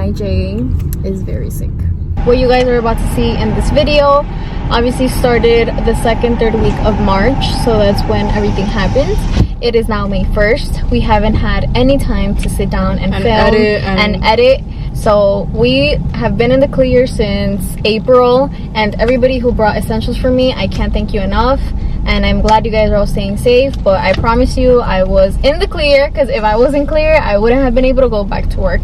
My J is very sick. What you guys are about to see in this video obviously started the second, third week of March, so that's when everything happened. It is now May 1st. We haven't had any time to sit down and film and edit. So we have been in the clear since April, and everybody who brought essentials for me, I can't thank you enough. And I'm glad you guys are all staying safe, but I promise you I was in the clear, because if I wasn't clear, I wouldn't have been able to go back to work.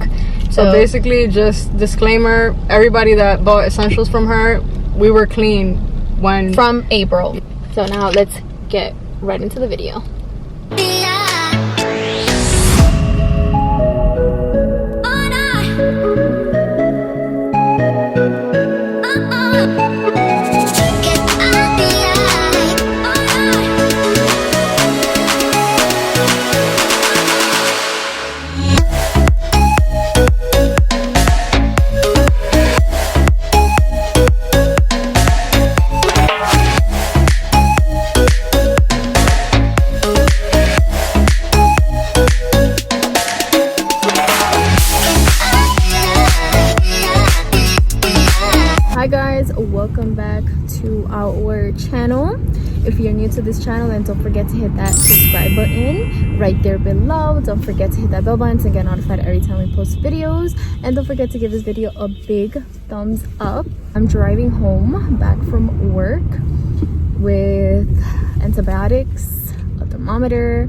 So basically, just disclaimer, everybody that bought essentials from her, we were clean from April. So now let's get right into the video. Hi guys, welcome back to our channel. If you're new to this channel, then don't forget to hit that subscribe button right there below. Don't forget to hit that bell button to get notified every time we post videos, and don't forget to give this video a big thumbs up. I'm driving home back from work with antibiotics, a thermometer.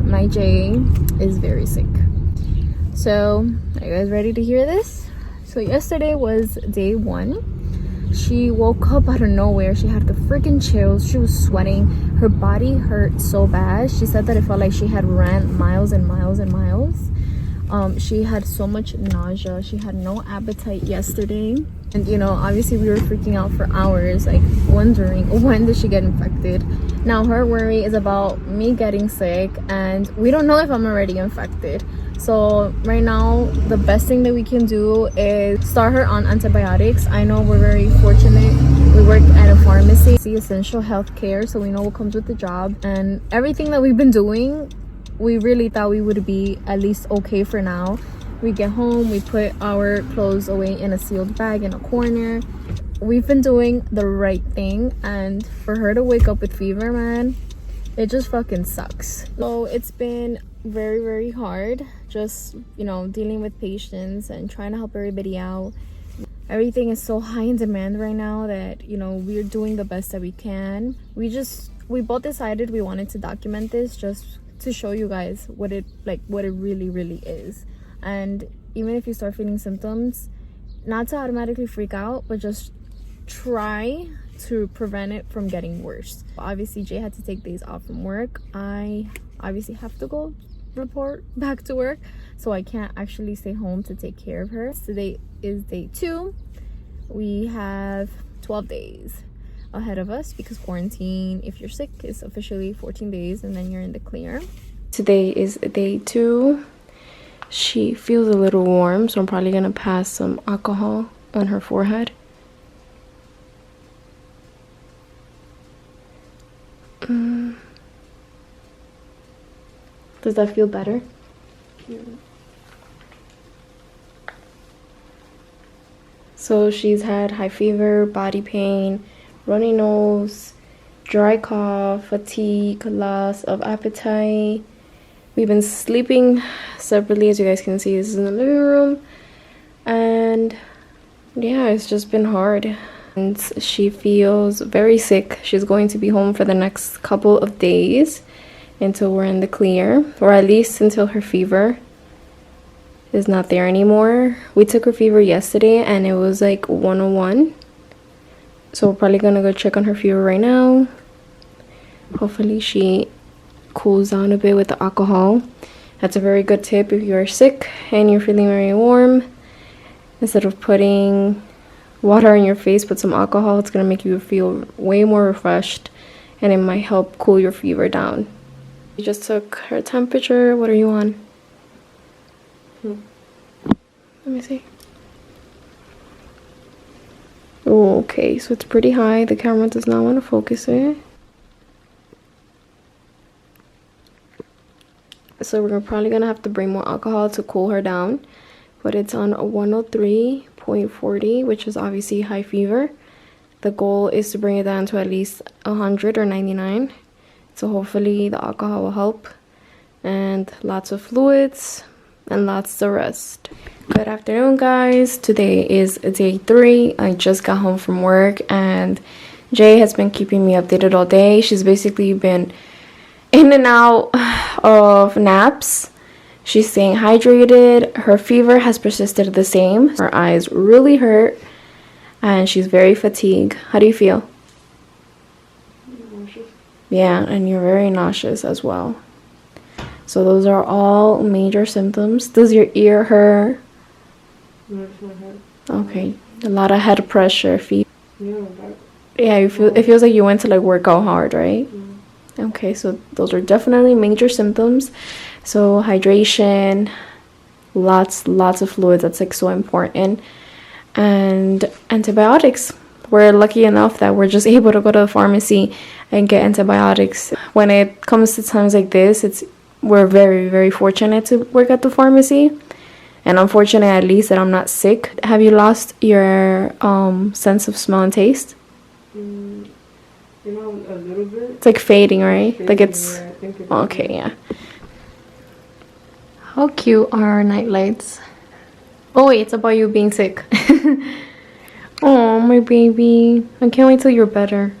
My J is very sick. So are you guys ready to hear this? So yesterday was day 1. She woke up out of nowhere. She had the freaking chills. She was sweating. Her body hurt so bad. She said that it felt like she had ran miles and miles and miles. She had so much nausea. She had no appetite yesterday. And you know, obviously we were freaking out for hours, like wondering when did she get infected. Now her worry is about me getting sick, and we don't know if I'm already infected. So right now the best thing that we can do is start her on antibiotics. I know we're very fortunate. We work at a pharmacy, see essential health care, so we know what comes with the job. And everything that we've been doing, we really thought we would be at least okay for now. We get home, we put our clothes away in a sealed bag in a corner. We've been doing the right thing, and for her to wake up with fever, man, it just fucking sucks. So it's been very, very hard, just, you know, dealing with patients and trying to help everybody out. Everything is so high in demand right now that, you know, we're doing the best that we can. We both decided we wanted to document this just to show you guys what it really, really is. And even if you start feeling symptoms, not to automatically freak out, but just try to prevent it from getting worse. Obviously Jay had to take days off from work. I obviously have to go report back to work, so I can't actually stay home to take care of her. Today is day 2. We have 12 days ahead of us, because quarantine, if you're sick, is officially 14 days, and then you're in the clear. Today is day 2. She feels a little warm, so I'm probably gonna pass some alcohol on her forehead. Does that feel better? Yeah. So she's had high fever, body pain, runny nose, dry cough, fatigue, loss of appetite. We've been sleeping separately, as you guys can see. This is in the living room, and yeah, it's just been hard. And she feels very sick. She's going to be home for the next couple of days until we're in the clear, or at least until her fever is not there anymore. We took her fever yesterday and it was like 101, so we're probably gonna go check on her fever right now. Hopefully she cools down a bit with the alcohol. That's a very good tip if you're sick and you're feeling very warm. Instead of putting water on your face, put some alcohol. It's gonna make you feel way more refreshed, and it might help cool your fever down. We just took her temperature. What are you on? Let me see. Oh, okay, so it's pretty high. The camera does not want to focus it. So we're probably gonna have to bring more alcohol to cool her down. but it's on 103.40, which is obviously high fever. The goal is to bring it down to at least 100 or 99. So hopefully the alcohol will help. And lots of fluids and lots of rest. Good afternoon, guys. Today is day 3. I just got home from work and Jay has been keeping me updated all day. She's basically been in and out of naps. She's staying hydrated. Her fever has persisted the same. Her eyes really hurt and she's very fatigued. How do you feel? Nauseous. Yeah, and you're very nauseous as well. So those are all major symptoms. Does your ear hurt? No, it's my head. Okay, a lot of head pressure, fever. Yeah, back. Yeah, you feel, it feels like you went to like work out hard, right? Yeah. Okay, so those are definitely major symptoms. So hydration, lots of fluids, that's like so important. And antibiotics. We're lucky enough that we're just able to go to the pharmacy and get antibiotics. When it comes to times like this, we're very fortunate to work at the pharmacy. And I'm fortunate at least that I'm not sick. Have you lost your sense of smell and taste? You know, a little bit. It's like fading, right? Fading, Like it's... yeah, I think it's Okay, yeah. How cute are our night lights? Oh wait, it's about you being sick. Oh, my baby. I can't wait till you're better.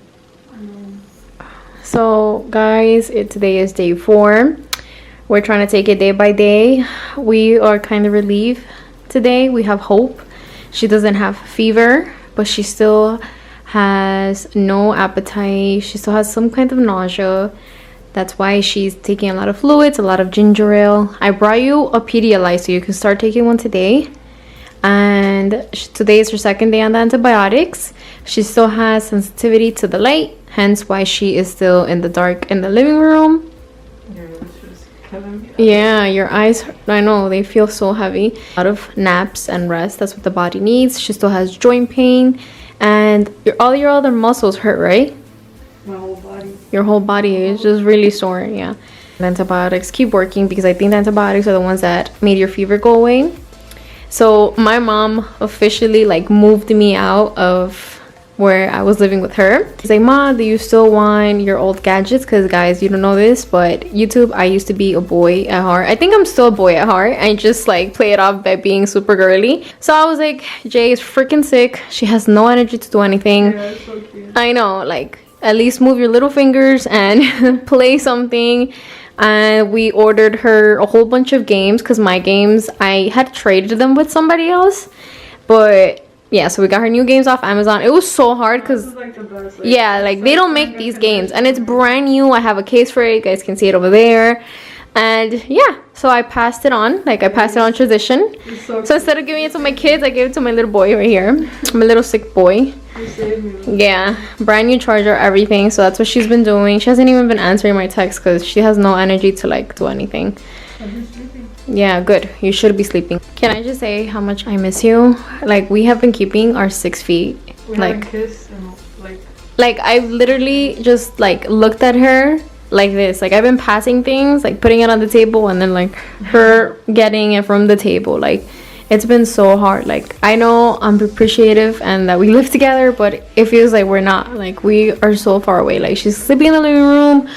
So, guys, today is day 4. We're trying to take it day by day. We are kind of relieved today. We have hope. She doesn't have fever, but she still has no appetite. She still has some kind of nausea. That's why she's taking a lot of fluids, a lot of ginger ale. I brought you a Pedialyte so you can start taking one today. And today is her 2nd day on the antibiotics. She still has sensitivity to the light, hence why she is still in the dark in the living room. Yeah, your eyes, I know, they feel so heavy. A lot of naps and rest, that's what the body needs. She still has joint pain, and all your other muscles hurt, right? My whole body. Your whole body is just really sore, yeah. The antibiotics keep working because I think the antibiotics are the ones that made your fever go away. So my mom officially like moved me out of where I was living with her. She's like, Ma, do you still want your old gadgets? Because guys, you don't know this, but YouTube, I used to be a boy at heart. I think I'm still a boy at heart. I just like play it off by being super girly. So I was like, Jay is freaking sick. She has no energy to do anything. Yeah, that's so cute. I know, like at least move your little fingers and play something. And we ordered her a whole bunch of games because my games, I had traded them with somebody else. But yeah, so we got her new games off Amazon. It was so hard because like the best, yeah, like they don't make these games and it's brand new. I have a case for it. You guys can see it over there. And yeah, so I passed it on. Like I passed it on tradition. So instead of giving it to my kids, I gave it to my little boy right here. My little sick boy. Yeah, brand new charger, everything. So that's what she's been doing. She hasn't even been answering my texts because she has no energy to like do anything. I've been sleeping. Yeah, good. You should be sleeping. Can I just say how much I miss you? Like we have been keeping our 6 feet. We like haven't kissed and like I've literally just like looked at her like this. Like I've been passing things, like putting it on the table and then like her getting it from the table. Like it's been so hard. Like I know I'm appreciative and that we live together, but it feels like we're not. Like we are so far away. Like she's sleeping in the living room,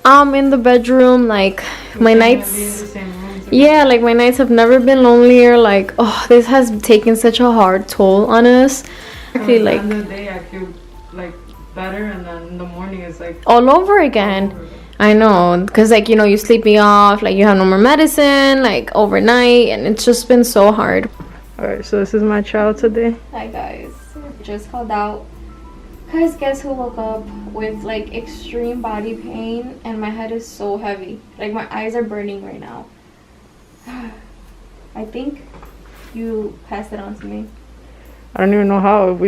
I'm in the bedroom. Like my nights, yeah, like my nights have never been lonelier. Like oh, this has taken such a hard toll on us. Actually, like at the end of the day I feel like better, and then in the morning it's like all over again. I know, because like you know, you sleep me off, like you have no more medicine like overnight, and it's just been so hard. All right, so this is my child today. Hi guys, just called out. Guys, guess who woke up with like extreme body pain and my head is so heavy. Like my eyes are burning right now. I think you passed it on to me. I don't even know how.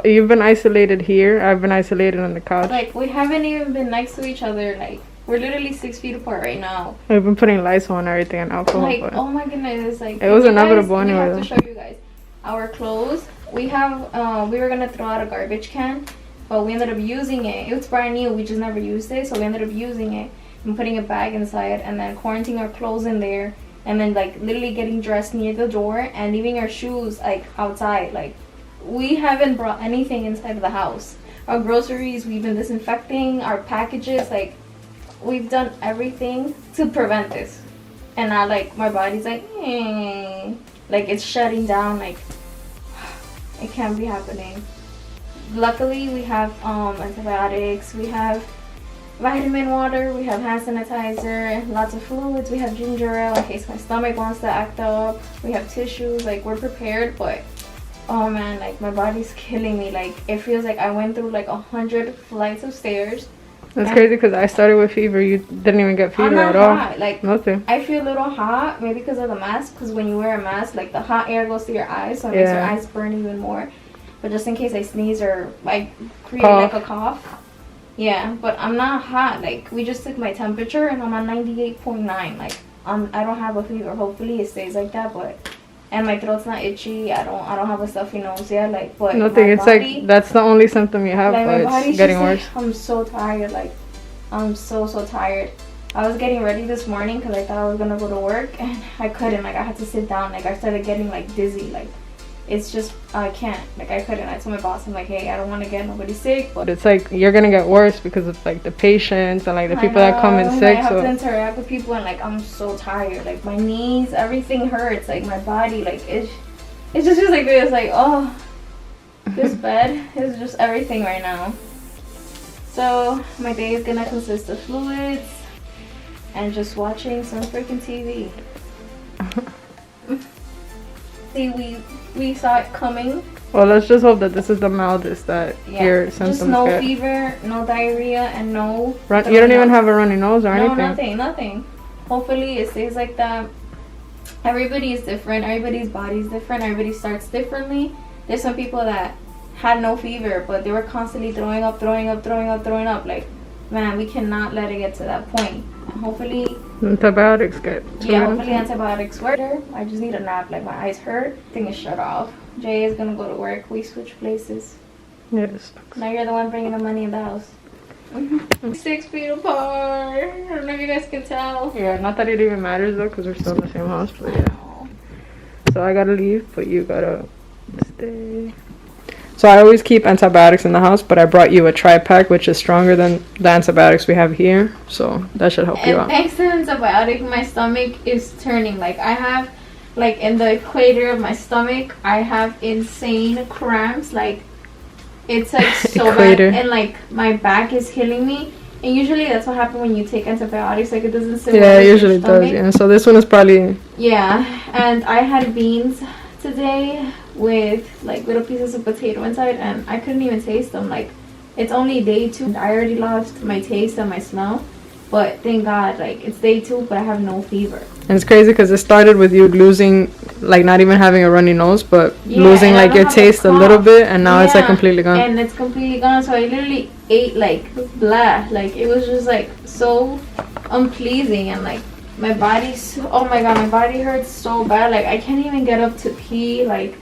You've been isolated here. I've been isolated on the couch. Like we haven't even been next to each other. Like we're literally 6 feet apart right now. We've been putting lights on everything and alcohol. Like but oh my goodness, like it was inevitable guys, anyway. We have to show you guys our clothes. We have we were gonna throw out a garbage can, but we ended up using it. It was brand new. We just never used it, so we ended up using it and putting a bag inside and then quarantining our clothes in there. and then like literally getting dressed near the door and leaving our shoes like outside. Like we haven't brought anything inside of the house. Our groceries, we've been disinfecting our packages. Like we've done everything to prevent this, and now like my body's like like it's shutting down. Like it can't be happening. Luckily we have antibiotics, we have vitamin water, we have hand sanitizer, lots of fluids, we have ginger ale in case my stomach wants to act up, we have tissues. Like we're prepared. But oh man, like my body's killing me. Like it feels like I went through like 100 flights of stairs. That's crazy because I started with fever. You didn't even get fever at all. Like nothing. I feel a little hot, maybe because of the mask, because when you wear a mask, like the hot air goes to your eyes, so it makes your eyes burn even more. But just in case I sneeze or like create like a cough. Yeah, but I'm not hot. Like we just took my temperature and I'm on 98.9. Like I don't have a fever. Hopefully it stays like that. But and my throat's not itchy. I don't have a stuffy nose yet. Like but nothing. It's body, like that's the only symptom you have. Like, but it's getting worse. Like, I'm so tired. Like I'm so tired. I was getting ready this morning because I thought I was gonna go to work and I couldn't. Like I had to sit down. Like I started getting like dizzy. Like it's just I can't. Like I couldn't. I told my boss, I'm like, hey, I don't want to get nobody sick. But it's like you're gonna get worse because of like the patients and like the people that come in sick. I have to interact with people and like I'm so tired. Like my knees, everything hurts. Like my body, like it just feels like this. Like oh, this bed is just everything right now. So my day is gonna consist of fluids and just watching some freaking TV. See, we saw it coming. Well, let's just hope that this is the mildest that your symptoms just no get. Fever, no diarrhea, and no... You don't even have a runny nose or anything? Nothing. Hopefully it stays like that. Everybody is different. Everybody's body is different. Everybody starts differently. There's some people that had no fever, but they were constantly throwing up. Like, man, we cannot let it get to that point. And hopefully... Antibiotics get... hopefully antibiotics work. I just need a nap. Like, my eyes hurt. Thing is shut off. Jay is gonna go to work. We switch places. Yes. Now you're the one bringing the money in the house. 6 feet apart. I don't know if you guys can tell. Yeah, not that it even matters though, because we're still in the same house. But yeah. So I gotta leave, but you gotta stay. So I always keep antibiotics in the house, but I brought you a tri-pack, which is stronger than the antibiotics we have here. So that should help you out. Thanks to antibiotic, my stomach is turning. Like I have, like in the equator of my stomach, I have insane cramps. Like it's like so bad, and like my back is killing me. And usually that's what happens when you take antibiotics. Like it doesn't sit well. Yeah, it usually does. Yeah. So this one is probably. Yeah, and I had beans today with like little pieces of potato inside, and I couldn't even taste them. Like it's only day 2. I already lost my taste and my smell, but thank God, like it's day 2, but I have no fever. And it's crazy because it started with you losing, like not even having a runny nose, but losing like your taste a little bit, and now it's like completely gone. And it's completely gone. So I literally ate like blah. Like it was just like so unpleasing, and like my body's, oh my God, my body hurts so bad. Like I can't even get up to pee. Like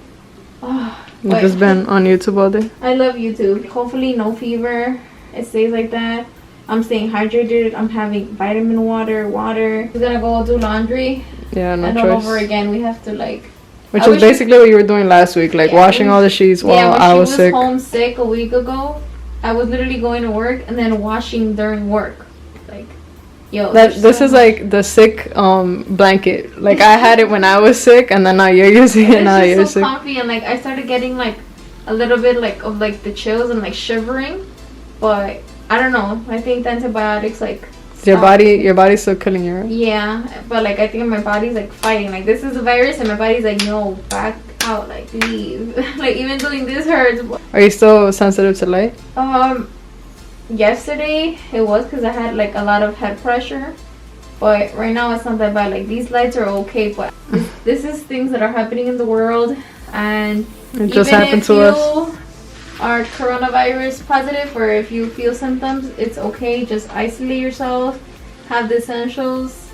oh, you've just been on YouTube all day. I love YouTube. Hopefully no fever. It stays like that. I'm staying hydrated. I'm having vitamin water. We're gonna go do laundry. Yeah, no and choice. all over again. We have to like. Which is basically what you were doing last week, like washing all the sheets while I was sick. Yeah, when she was home sick a week ago, I was literally going to work and then washing during work. Like, yo. This is like the sick blanket. Like I had it when I was sick, and then now you're using it. Now you're sick. It's so comfy, and like I started getting like a little bit like of like the chills and like shivering, but I don't know. I think the antibiotics like. Your body's still killing you. Right? Yeah, but like I think my body's like fighting. Like this is a virus, and my body's like, no, back out, like leave. Like even doing this hurts. Are you still sensitive to light? Yesterday it was because I had like a lot of head pressure, but right now it's not that bad. Like these lights are okay, but this is things that are happening in the world, and it just happened to us. Are coronavirus positive, or if you feel symptoms, it's okay. Just isolate yourself, have the essentials,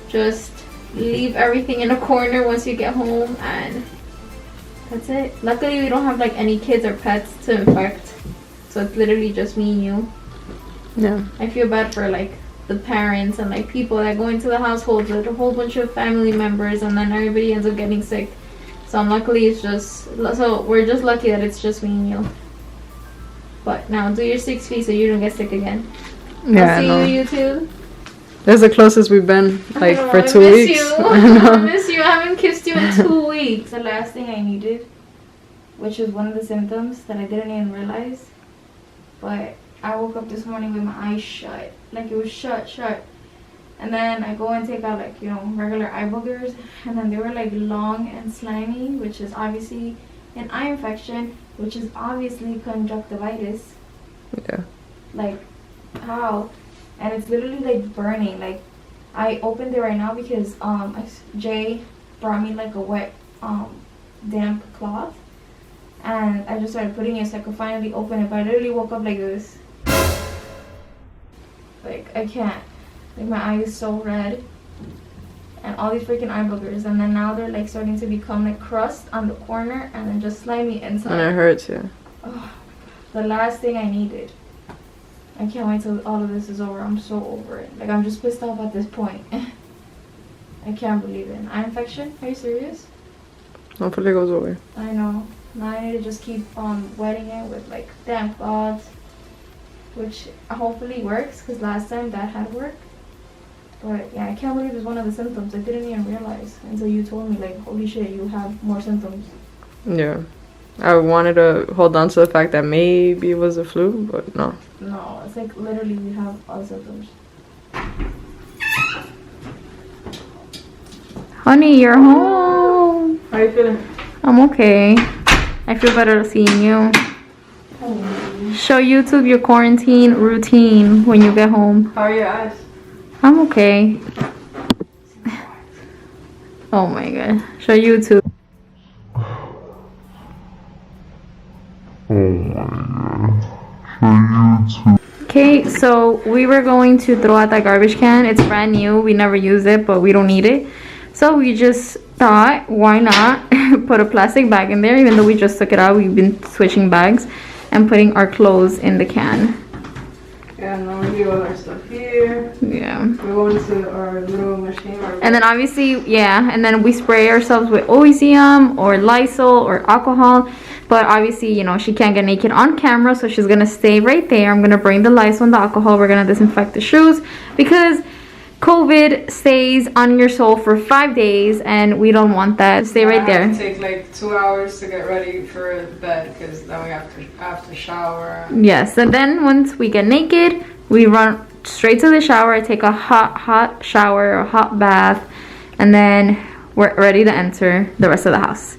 just leave everything in a corner once you get home, and that's it. Luckily we don't have like any kids or pets to infect, so it's literally just me and you. Yeah, I feel bad for like the parents and like people that go into the households with a whole bunch of family members, and then everybody ends up getting sick. So luckily it's just, so we're just lucky that it's just me and you. But now do your 6 feet so you don't get sick again. Yeah, I'll see you YouTube. That's the closest we've been, like, for 2 weeks. I miss you. I haven't kissed you in 2 weeks. The last thing I needed, which was one of the symptoms that I didn't even realize, but I woke up this morning with my eyes shut. Like, it was shut. And then I go and take out, like, you know, regular eye boogers, and then they were like long and slimy, which is obviously an eye infection, which is obviously conjunctivitis. Yeah. Like, how? And it's literally like burning. Like, I opened it right now because Jay brought me like a wet damp cloth, and I just started putting it so I could finally open it, but I literally woke up like this. Like, I can't. Like, my eye is so red and all these freaking eye boogers, and then now they're like starting to become like crust on the corner and then just slimy inside. And it hurts, yeah. Oh, the last thing I needed. I can't wait till all of this is over. I'm so over it. Like, I'm just pissed off at this point. I can't believe it. An eye infection? Are you serious? Hopefully it goes away. I know. Now I need to just keep wetting it with like damp cloths, which hopefully works, because last time that had worked. But yeah, I can't believe it's one of the symptoms. I didn't even realize until you told me, like, holy shit, you have more symptoms. Yeah. I wanted to hold on to the fact that maybe it was a flu, but no. No, it's like literally we have all the symptoms. Honey, you're home. How you feeling? I'm okay. I feel better seeing you. Show YouTube your quarantine routine when you get home. How are your eyes? I'm okay. Oh my god. Show YouTube. Okay, so we were going to throw out that garbage can. It's brand new. We never use it, but we don't need it. So we just thought, why not put a plastic bag in there? Even though we just took it out, we've been switching bags and putting our clothes in the can. Yeah, and then we do all our stuff here. Yeah. We go into our little machine. And then obviously, yeah, and then we spray ourselves with Oisium or Lysol or alcohol. But obviously, you know, she can't get naked on camera, so she's gonna stay right there. I'm gonna bring the Lysol and the alcohol. We're gonna disinfect the shoes because COVID stays on your soul for 5 days, and we don't want that. Stay right there. It takes like 2 hours to get ready for bed, because then we have to shower. Yes, and then once we get naked, we run straight to the shower. I take a hot shower, a hot bath, and then we're ready to enter the rest of the house.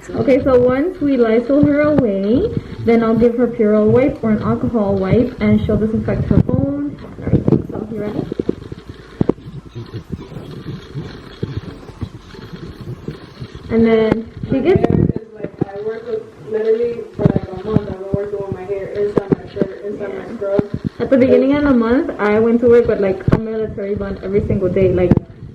Okay, so once we Lysol her away, then I'll give her Purell wipe or an alcohol wipe, and she'll disinfect her phone and everything. So, you ready? And then she gets... Like, I work with, literally for like a month, I've been working with my hair inside my shirt, inside my scrub. At the beginning of the month, I went to work with like a military bun every single day. Like,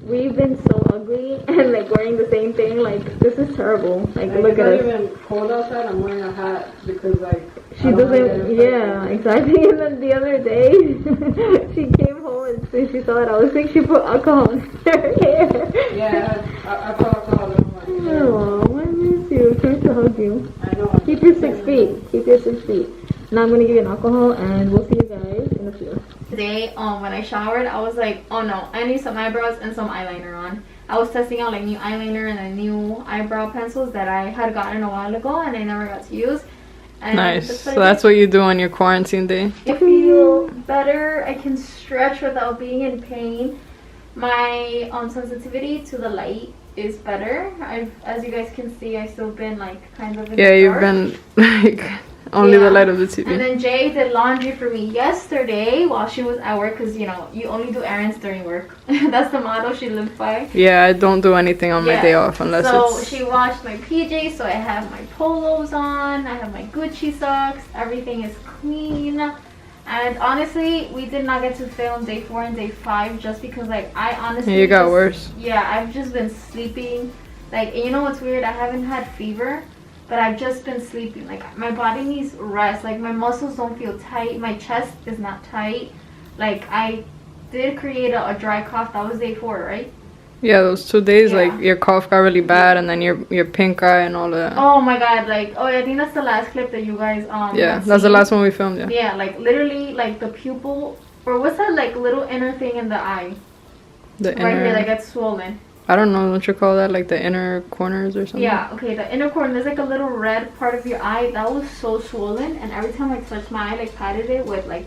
we've been so ugly and like wearing the same thing. Like, this is terrible. Like, look at us. It's not even cold outside. I'm wearing a hat because like She doesn't, yeah, exactly. And then the other day, she came home and she saw that I was sick. She put alcohol in her hair. Yeah, I put alcohol in my hair. Oh, I miss you. Trying to hug you. I know. Keep your 6 feet. Keep your 6 feet. Now I'm gonna give you an alcohol, and we'll see you guys in a few. Today, when I showered, I was like, oh no, I need some eyebrows and some eyeliner on. I was testing out like new eyeliner and then new eyebrow pencils that I had gotten a while ago and I never got to use. And nice. So that's what you do on your quarantine day? I feel better. I can stretch without being in pain. My sensitivity to the light is better. As you guys can see, I've still been like kind of in the you've dark. been like only the light of the TV. And then Jay did laundry for me yesterday while she was at work, because you know you only do errands during work. That's the motto she lived by. Yeah, I don't do anything on my day off unless so it's... she washed my PJs, so I have my polos on, I have my Gucci socks, everything is clean. And honestly, we did not get to film day 4 and day 5 just because like I honestly you got worse. Yeah, I've just been sleeping. Like, you know what's weird? I haven't had fever, but I've just been sleeping. Like, my body needs rest. Like, my muscles don't feel tight. My chest is not tight. Like, did create a dry cough. That was day 4, right? Yeah, those 2 days, Yeah. like your cough got really bad, and then your pink eye and all that. Oh my god, like, oh yeah, I think that's the last clip that you guys Yeah, had that's the seen. last one we filmed. Yeah. Yeah, like literally, like the pupil, or what's that like little inner thing in the eye? The Right inner. here that gets swollen. I don't know what you call that, like the inner corners or something. Yeah, okay, the inner corner, there's like a little red part of your eye that was so swollen, and every time I touched my eye, like patted it with like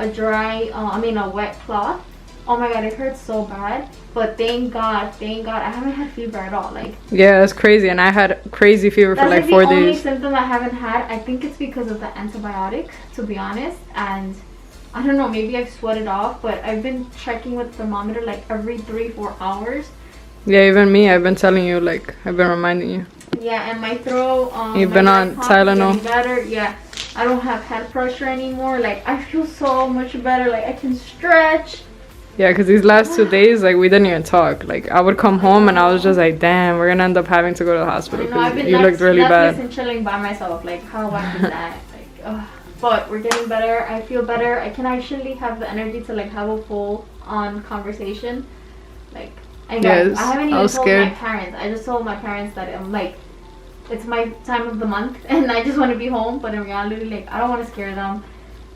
a dry, a wet cloth. Oh my god, it hurts so bad. But thank God, I haven't had fever at all. Like, yeah, that's crazy, and I had crazy fever for like 4 that's the only days. symptom I haven't had. I think it's because of the antibiotics, to be honest, and I don't know, maybe I've sweated off, but I've been checking with the thermometer like every 3-4 hours. Yeah, even me, I've been telling you, like, I've been reminding you. Yeah, and my throat, You've my been dry on cough is Tylenol. getting better. Yeah, I don't have head pressure anymore. Like, I feel so much better. Like, I can stretch. Yeah, because these last 2 days, like, we didn't even talk. Like, I would come home and I was just like, damn, we're gonna end up having to go to the hospital I know, I've because been you looked really Netflix bad. and chilling by myself. Like, how I did that. Like, ugh. But we're getting better. I feel better. I can actually have the energy to like have a full on conversation. Like, and guys, Yes, I haven't I even was told scared. my parents. I just told my parents that I'm like, it's my time of the month and I just want to be home. But in reality, like, I don't want to scare them.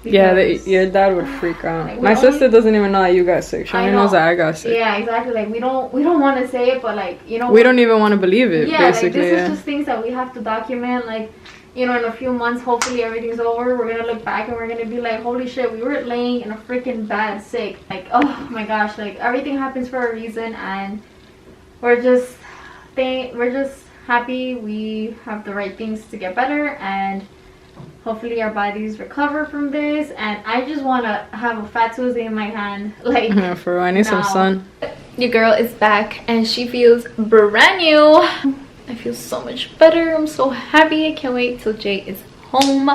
Yeah, because- your dad would freak out. Like, My we're sister only- doesn't even know that you got sick. She I only know. knows that I got sick. Yeah, exactly. Like, we don't want to say it, but like, you know, We don't even want to believe it, yeah, basically. like, this Yeah. is just things that we have to document. Like, you know, in a few months, hopefully everything's over. We're gonna look back and we're gonna be like, holy shit, we were laying in a freaking bad sick. Like, oh my gosh, like everything happens for a reason, and we're just happy we have the right things to get better, and hopefully our bodies recover from this. And I just want to have a fat Tuesday in my hand, like. Yeah, for real, I need some now. sun. Your girl is back and she feels brand new. I feel so much better. I'm so happy. I can't wait till Jay is home.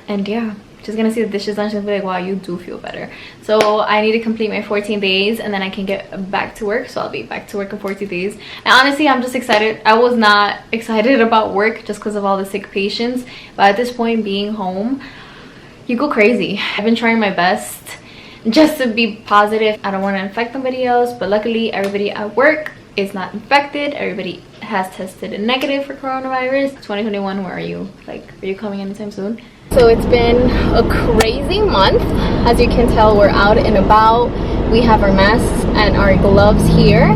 And yeah, she's gonna see the dishes and she'll be like, wow, you do feel better. So I need to complete my 14 days and then I can get back to work. So I'll be back to work in 14 days. And honestly, I'm just excited. I was not excited about work just because of all the sick patients. But at this point, being home, you go crazy. I've been trying my best just to be positive. I don't want to infect somebody else, but luckily everybody at work is not infected. Everybody has tested negative for coronavirus. 2021, where are you? Like, are you coming anytime soon? So it's been a crazy month. As you can tell, we're out and about. We have our masks and our gloves here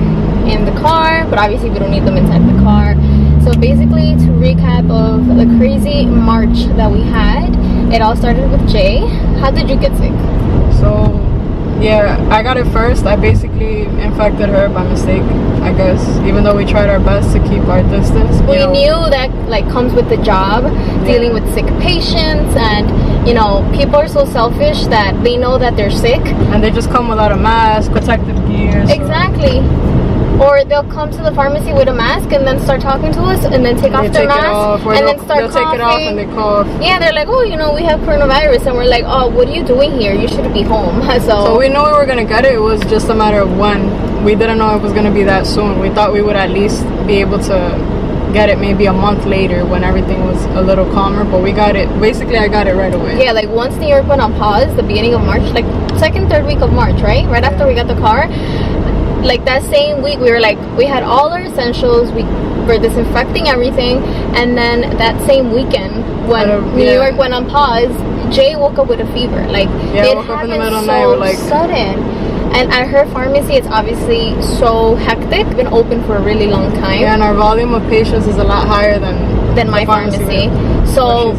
in the car, but obviously we don't need them inside the car. So basically, to recap of the crazy March that we had, it all started with Jay. How did you get sick? So, yeah, I got it first. I basically infected her by mistake, I guess. Even though we tried our best to keep our distance. We knew that like comes with the job, dealing with sick patients, and you know, people are so selfish that they know that they're sick. And they just come without a mask, protective gear. So Exactly. Or they'll come to the pharmacy with a mask and then start talking to us and then take off their mask or and then start they'll take it off and they cough. Yeah, they're like, oh, you know, we have coronavirus, and we're like, oh, what are you doing here? You should be home. So we knew we were gonna get it. It was just a matter of when. We didn't know it was gonna be that soon. We thought we would at least be able to get it maybe a month later when everything was a little calmer. But we got it. Basically, I got it right away. Yeah, like once New York went on pause, the beginning of March, like second, third week of March, right? Right after we got the car. Like that same week, we were like, we had all our essentials. We were disinfecting everything, and then that same weekend when New York went on pause, Jay woke up with a fever. Like it woke up in the middle of the night, so sudden. And at her pharmacy, it's obviously so hectic. It's been open for a really long time. Yeah, and our volume of patients is a lot higher than my pharmacy. So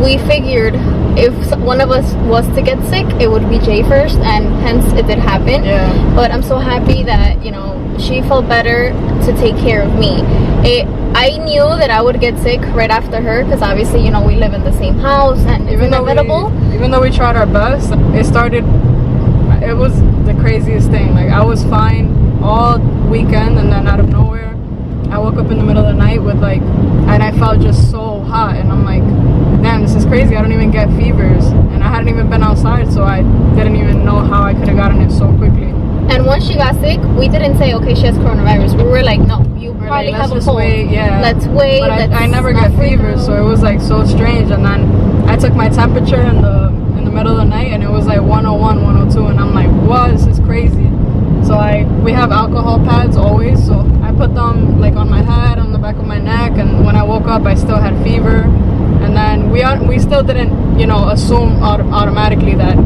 we figured if one of us was to get sick, it would be Jay first, and hence it did happen. Yeah. But I'm so happy that, you know, she felt better to take care of me. I knew that I would get sick right after her because obviously, you know, we live in the same house and it's inevitable. Even though we tried our best, it was the craziest thing. Like, I was fine all weekend, and then out of nowhere, I woke up in the middle of the night with like, and I felt just so hot, and I'm like, damn, this is crazy. I don't even get fevers, and I hadn't even been outside, so I didn't even know how I could have gotten it so quickly. And once she got sick, we didn't say, okay, she has coronavirus. We were like, no, you probably have a cold. Let's wait. But I never get fever, so it was like so strange. And then I took my temperature in the middle of the night, and it was like 101, 102, and I'm like, what? This is crazy. So we have alcohol pads always, so I put them like on my head, on the back of my neck, and when I woke up, I still had fever. And then we still didn't, you know, assume automatically that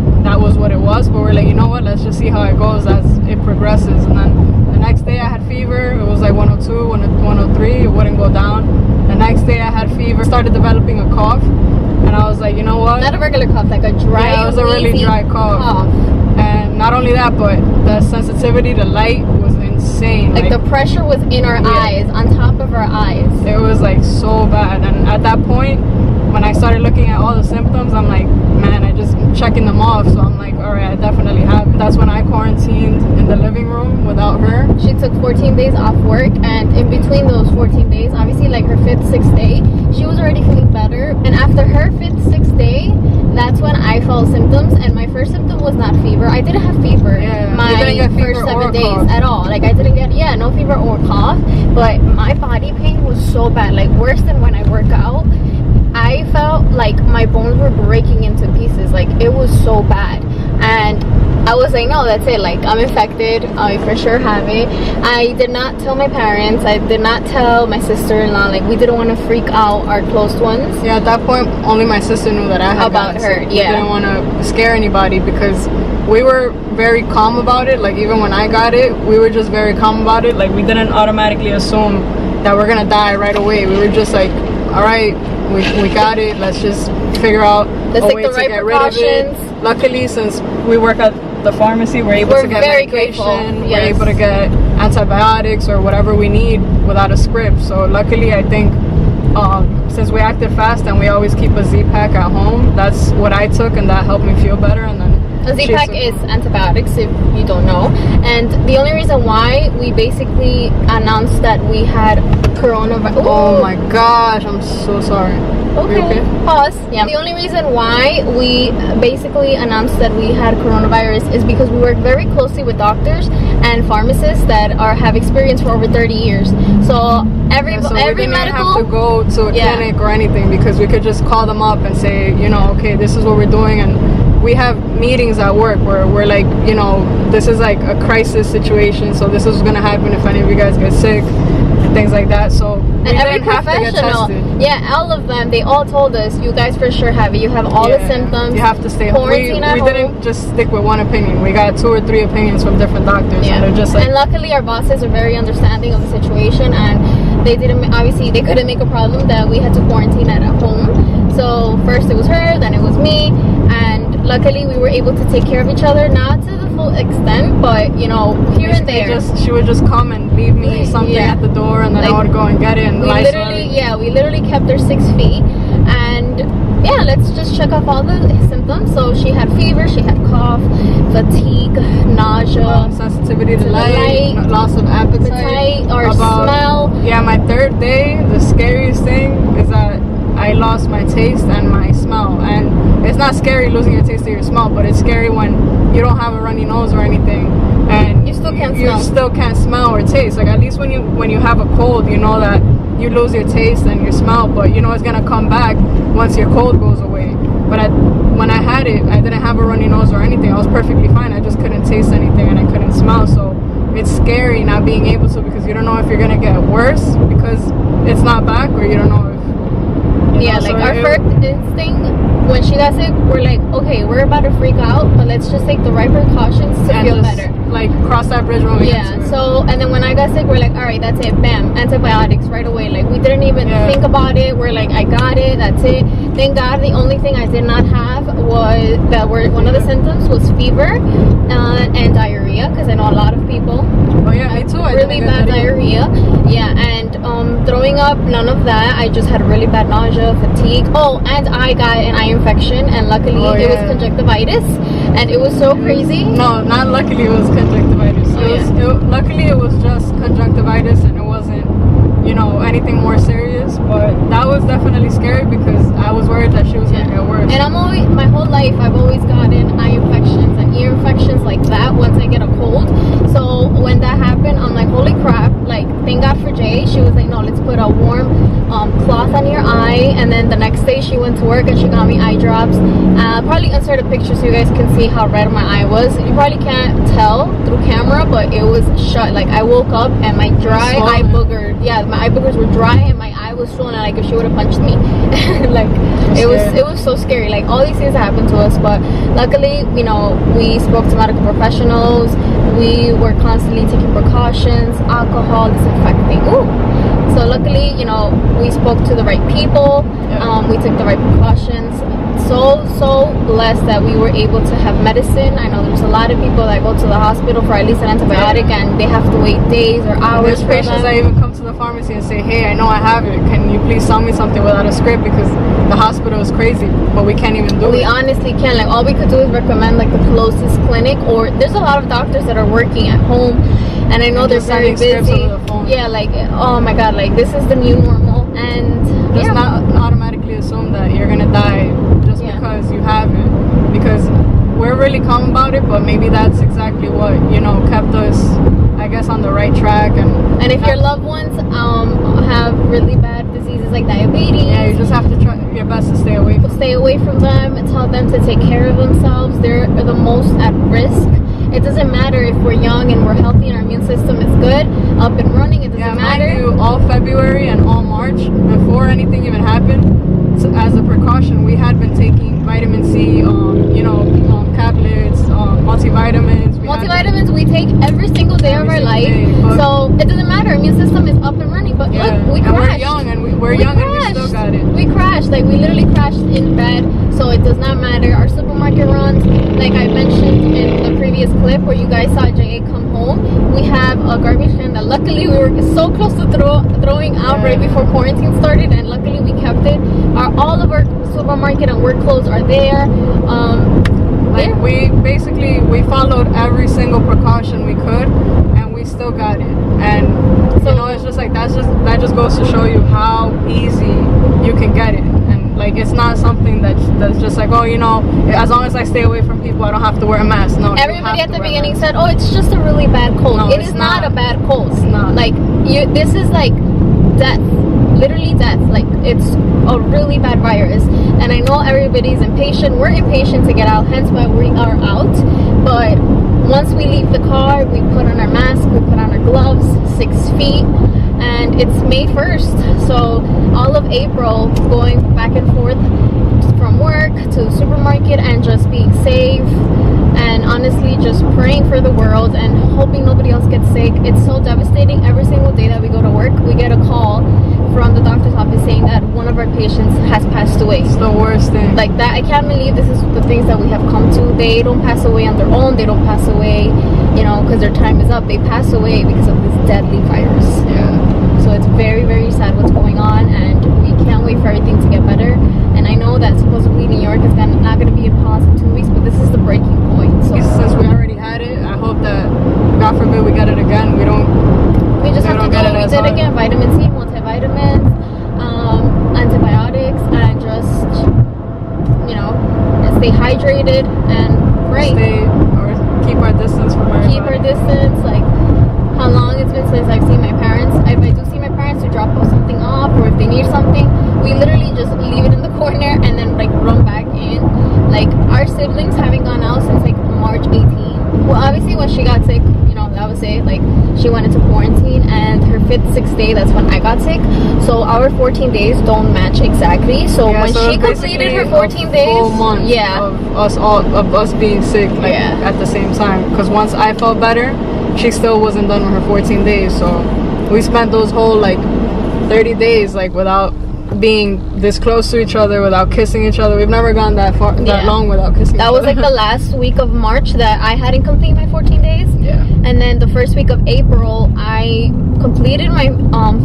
was what it was, but we're like, you know what, let's just see how it goes as it progresses. And then the next day I had fever. It was like 102, 103. It wouldn't go down. The next day I had fever, started developing a cough, and I was like, you know what, not a regular cough, like a dry, yeah, it was a really dry cough. And not only that, but the sensitivity to light was insane. Like the pressure was in our eyes, on top of our eyes. It was like so bad. And at that point, when I started looking at all the symptoms, I'm like, man, I just checking them off. So I'm like, all right, I definitely have it. That's when I quarantined in the living room without her. She took 14 days off work, and in between those 14 days, obviously like her 5th, 6th day, she was already feeling better. And after her 5th, 6th day, that's when I felt symptoms, and my first symptom was not fever. I didn't have fever my first 7 days at all. Like I didn't get, no fever or cough, but my body pain was so bad, like worse than when I work out. I felt like my bones were breaking into pieces. Like it was so bad. And I was like, no, that's it. Like I'm infected. I for sure have it. I did not tell my parents. I did not tell my sister-in-law. Like we didn't want to freak out our close ones. Yeah, at that point, only my sister knew that I had about her. We didn't want to scare anybody because we were very calm about it. Like even when I got it, we were just very calm about it. Like we didn't automatically assume that we're gonna die right away. We were just like, all right, we got it. Let's just figure out a way to get rid of it. Luckily, since we work at the pharmacy, we're able to get medication. We're able to get antibiotics or whatever we need without a script. So luckily, I think since we acted fast and we always keep a Z-Pack at home, that's what I took, and that helped me feel better. And then a Z-Pack is antibiotics, if you don't know. And the only reason why we basically announced that we had coronavirus. Oh my gosh, I'm so sorry. Okay, pause. Yeah. The only reason why we basically announced that we had coronavirus is because we work very closely with doctors and pharmacists that have experience for over 30 years. So every we didn't medical have to go to a clinic or anything, because we could just call them up and say, you know, okay, this is what we're doing. And we have meetings at work where we're like, you know, this is like a crisis situation, so this is gonna happen if any of you guys get sick and things like that. So and every professional, all of them, they all told us, you guys for sure have it. You have all the symptoms. You have to stay home. We didn't just stick with one opinion. We got 2 or 3 opinions from different doctors. Yeah. And they're just like, and luckily our bosses are very understanding of the situation, and they didn't, obviously they couldn't make a problem that we had to quarantine at home. So first it was her, then it was me, and luckily we were able to take care of each other, not to the full extent, but you know, here and there. She would just come and leave me something at the door, and then I would go and get it. And we literally kept her 6 feet. And let's just check off all the symptoms. So she had fever, she had cough, fatigue, nausea, sensitivity to light, loss of appetite or smell. Yeah, my 3rd day, the scariest thing is that I lost my taste and my smell. And it's not scary losing your taste or your smell, but it's scary when you don't have a runny nose or anything, and you still can't smell or taste. Like at least when you have a cold, you know that you lose your taste and your smell, but you know it's gonna come back once your cold goes away. But when I had it, I didn't have a runny nose or anything. I was perfectly fine. I just couldn't taste anything and I couldn't smell. So it's scary not being able to, because you don't know if you're gonna get worse because it's not back, or you don't know if our first instinct when she got sick, we're like, okay, we're about to freak out, but let's just take the right precautions to feel better. Like cross that bridge when we get to it. So and then when I got sick, we're like, all right, that's it, bam, antibiotics right away. Like we didn't even think about it. We're like, I got it, that's it. Thank God. The only thing I did not have was one of the symptoms was fever and diarrhea, because I know a lot of people. Oh yeah, me too. Really bad diarrhea. Yeah, and throwing up, none of that. I just had really bad nausea, fatigue. Oh, and I got an eye infection, and luckily it was conjunctivitis, and it was so crazy. No, not luckily it was conjunctivitis. Luckily it was just conjunctivitis, and it wasn't, you know, anything more serious. But that was definitely scary because I was worried that she was gonna get worse. And my whole life I've always gotten eye infections, and ear infections like that once I get a cold. So when that happened, I'm like, holy crap, like thank God for Jay. She was like, no, let's put a warm cloth on your eye. And then the next day she went to work and she got me eye drops. Probably insert a picture so you guys can see how red my eye was. You probably can't tell through camera, but it was shut. Like I woke up and my dry eye booger, yeah, my eye boogers were dry and my eye was swollen, like if she would have punched me. Like it was so scary. Like all these things that happened to us, but luckily, you know, we spoke to medical professionals. We were constantly taking precautions, alcohol, disinfecting. Ooh. So luckily, you know, we spoke to the right people. We took the right precautions. So blessed that we were able to have medicine. I know there's a lot of people that go to the hospital for at least an antibiotic and they have to wait days or hours. There's patients that even come to the pharmacy and say, hey, I know I have it, can you please sell me something without a script, because the hospital is crazy, but we can't even do it. We honestly can't. Like all we could do is recommend like the closest clinic, or there's a lot of doctors that are working at home and I know they're very busy. Yeah, like oh my god, like this is the new normal, and just not automatically assume that you're gonna die just because you have it, because we're really calm about it, but maybe that's exactly what, you know, kept us, I guess, on the right track. And if your loved ones have really bad diseases like diabetes, yeah, you just have to try your best to stay away from them and tell them to take care of themselves. They're the most at risk. It doesn't matter if we're young and we're healthy and our immune system is good, up and running. It doesn't matter. Mind you, all February and all March, before anything even happened, so as a precaution, we had been taking vitamin C, you know, tablets, multivitamins. Multivitamins we take every single day of our life. So it doesn't matter. Our immune system is up and running. But look, we crashed. We're young and we're young and we still got it. We crashed. Like we literally crashed in bed. So it does not matter. Our supermarket runs, like I mentioned in the previous clip where you guys saw J.A. come home, we have a garbage can that luckily we were so close to throwing out right before quarantine started, and luckily we kept it. All of our supermarket and work clothes are there. Like we followed every single precaution we could, and we still got it. And so, you know, it's just like that just goes to show you how easy you can get it. And like it's not something that's just like, oh, you know, as long as I stay away from people, I don't have to wear a mask. No, everybody at the beginning said, oh, it's just a really bad cold. No, it is not a bad cold. It's not. Like this is like death, literally death. Like it's a really bad virus, and I know everybody's impatient. We're impatient to get out, hence why we are out. But once we leave the car, we put on our mask, we put on our gloves, 6 feet, and it's May 1st. So all of April going back and forth from work to the supermarket and just being safe, and honestly just praying for the world and hoping nobody else gets sick. It's so devastating. Every single day that we go to work, we get a call from the doctor's office saying that one of our patients has passed away. It's the worst thing. Like that, I can't believe this is the things that we have come to. They don't pass away on their own. They don't pass away, you know, because their time is up. They pass away because of this deadly virus. Yeah. So it's very, very sad what's going on, and we can't wait for everything to get better. And I know that supposedly New York is not going to be in pause in 2 weeks, but this is the breaking point. So since we already had it, I hope that, God forbid, we get it again. We just have to do what we did again: vitamin C, multivitamins, antibiotics, and just, you know, stay hydrated and pray. Keep our distance from everybody. Keep our distance. Like, how long it's been since I've seen my parents. If I do see my parents to drop something off, or if they need something, we literally just leave it in the corner and then like run back in. Like our siblings haven't gone out since like March 18. Well, obviously when she got sick, you know, that was it. Like she went into quarantine, and her 5th, 6th day, that's when I got sick. So our 14 days don't match exactly. So when she completed her 14 days, full month of us being sick, like at the same time. Because once I felt better, she still wasn't done with her 14 days. So we spent those whole like 30 days like without being this close to each other, without kissing each other. We've never gone that long without kissing each other. That was like the last week of March that I hadn't completed my 14 days. Yeah. And then the first week of April, I completed my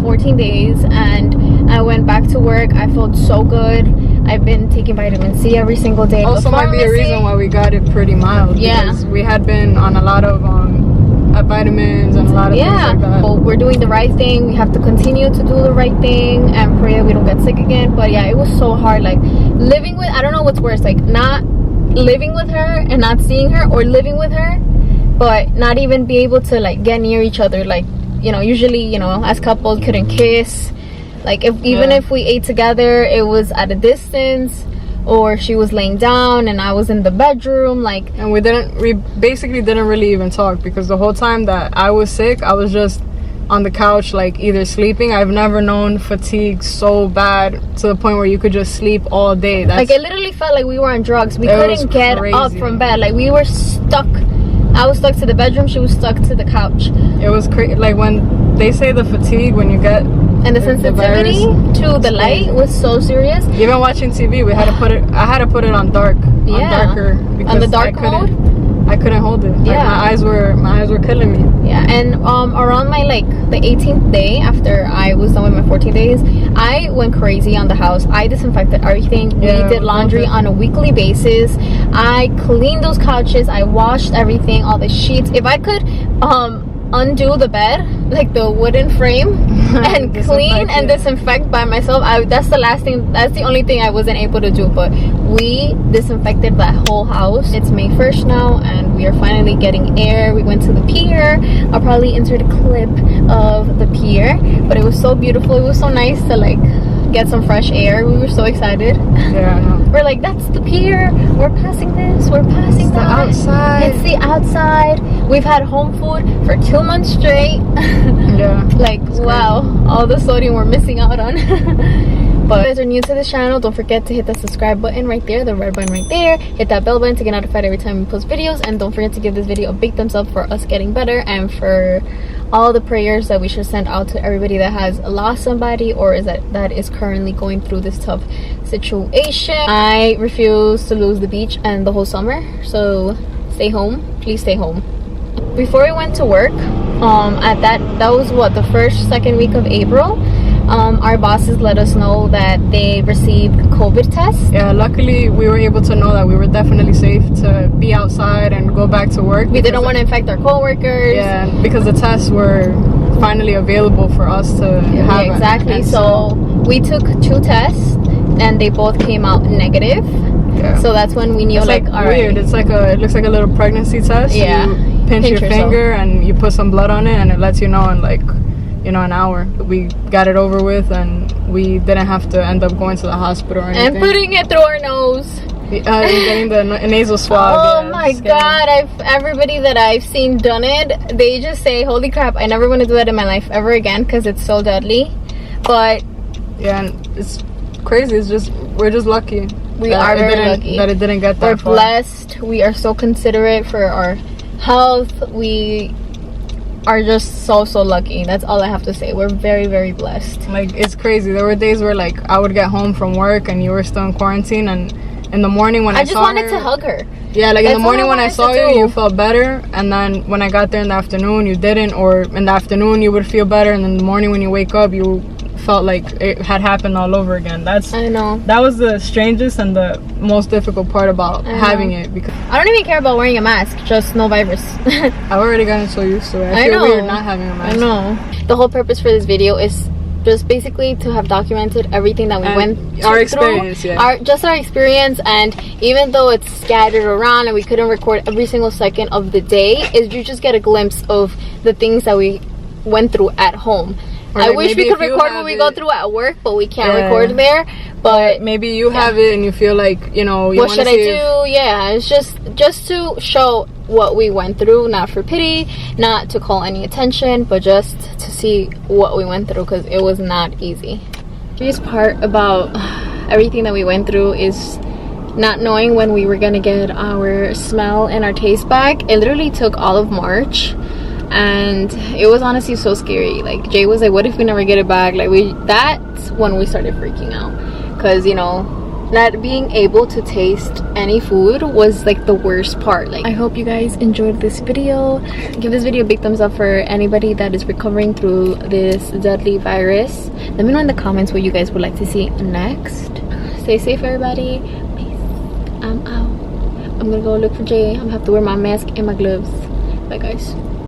14 days and I went back to work. I felt so good. I've been taking vitamin C every single day. Also might be a reason why we got it pretty mild. Yeah. Because we had been on a lot of vitamins and a lot of things like that. Well, we're doing the right thing. We have to continue to do the right thing and pray that we don't get sick again. But yeah, it was so hard. Like living with, I don't know what's worse, like not living with her and not seeing her, or living with her but not even be able to like get near each other. Like, you know, usually, you know, as couples couldn't kiss. Like even if we ate together, it was at a distance, or she was laying down and I was in the bedroom, like. And we basically didn't really even talk, because the whole time that I was sick, I was just on the couch, like either sleeping. I've never known fatigue so bad to the point where you could just sleep all day. Like it literally felt like we were on drugs. We couldn't get up from bed. Like we were stuck. I was stuck to the bedroom, she was stuck to the couch. It was crazy. Like when they say the fatigue, when you get, and the sensitivity to the light was so serious. Even watching TV, I had to put it on dark, on darker, because on the dark mode. I couldn't hold it. Yeah, like my eyes were killing me. Yeah, and around my the 18th day after I was done with my 14 days, I went crazy on the house. I disinfected everything. We did laundry on a weekly basis. I cleaned those couches. I washed everything, all the sheets. If I could undo the bed, like the wooden frame, and clean and disinfect by myself, that's the only thing I wasn't able to do. But we disinfected that whole house. It's May 1st now and we are finally getting air. We went to the pier. I'll probably insert a clip of the pier, but it was so beautiful. It was so nice to like get some fresh air. We were so excited. Yeah, I know. We're like, that's the pier, we're passing this, we're passing that. It's the outside. It's the outside. We've had home food for 2 months straight. Yeah. Like, wow, all the sodium we're missing out on. But if you guys are new to this channel, don't forget to hit the subscribe button right there, the red button right there. Hit that bell button to get notified every time we post videos. And don't forget to give this video a big thumbs up for us getting better, and for all the prayers that we should send out to everybody that has lost somebody, or that is currently going through this tough situation. I refuse to lose the beach and the whole summer, so stay home. Please stay home. Before we went to work, that was what, the second week of April. Our bosses let us know that they received COVID tests. Yeah, luckily we were able to know that we were definitely safe to be outside and go back to work. We didn't want to infect our coworkers. Yeah, because the tests were finally available for us to have. Yeah, exactly. So we took 2 tests and they both came out negative. Yeah. So that's when we knew, it's like all weird. right. It looks like a little pregnancy test. Yeah. You pinch your finger and you put some blood on it, and it lets you know in like, you know, an hour. We got it over with and we didn't have to end up going to the hospital or anything. And putting it through our nose. Getting the nasal swab. Oh my god, everybody that I've seen done it, they just say, holy crap, I never want to do that in my life ever again, because it's so deadly. But yeah, and it's crazy. It's just, we're just lucky. We are very lucky that it didn't get that far. We're blessed. We are so considerate for our health. We are just so lucky. That's all I have to say. We're very, very blessed. Like, it's crazy. There were days where like I would get home from work and you were still in quarantine, and in the morning when I just wanted to hug her. Yeah, like in the morning when I saw you felt better, and then when I got there in the afternoon you didn't, or in the afternoon you would feel better, and in the morning when you wake up you felt like it had happened all over again. I know. That was the strangest and the most difficult part about having it, because I don't even care about wearing a mask, just no virus. I've already gotten so used to it. I feel weird not having a mask. I know. The whole purpose for this video is just basically to have documented everything that we went through. Our experience, our experience. And even though it's scattered around and we couldn't record every single second of the day, you just get a glimpse of the things that we went through at home. Or I wish we could record what we go through at work, but we can't record there. But maybe you have it and you feel like, you know, what should I do? Yeah, it's just to show what we went through, not for pity, not to call any attention, but just to see what we went through, because it was not easy. The biggest part about everything that we went through is not knowing when we were gonna get our smell and our taste back. It literally took all of March, and it was honestly so scary. Like, Jay was like, what if we never get it back? Like, that's when we started freaking out, because, you know, not being able to taste any food was like the worst part. Like, I hope you guys enjoyed this video. Give this video a big thumbs up for anybody that is recovering through this deadly virus. Let me know in the comments what you guys would like to see next. Stay safe, everybody. Peace. I'm out. I'm gonna go look for Jay. I'm gonna have to wear my mask and my gloves. Bye, guys.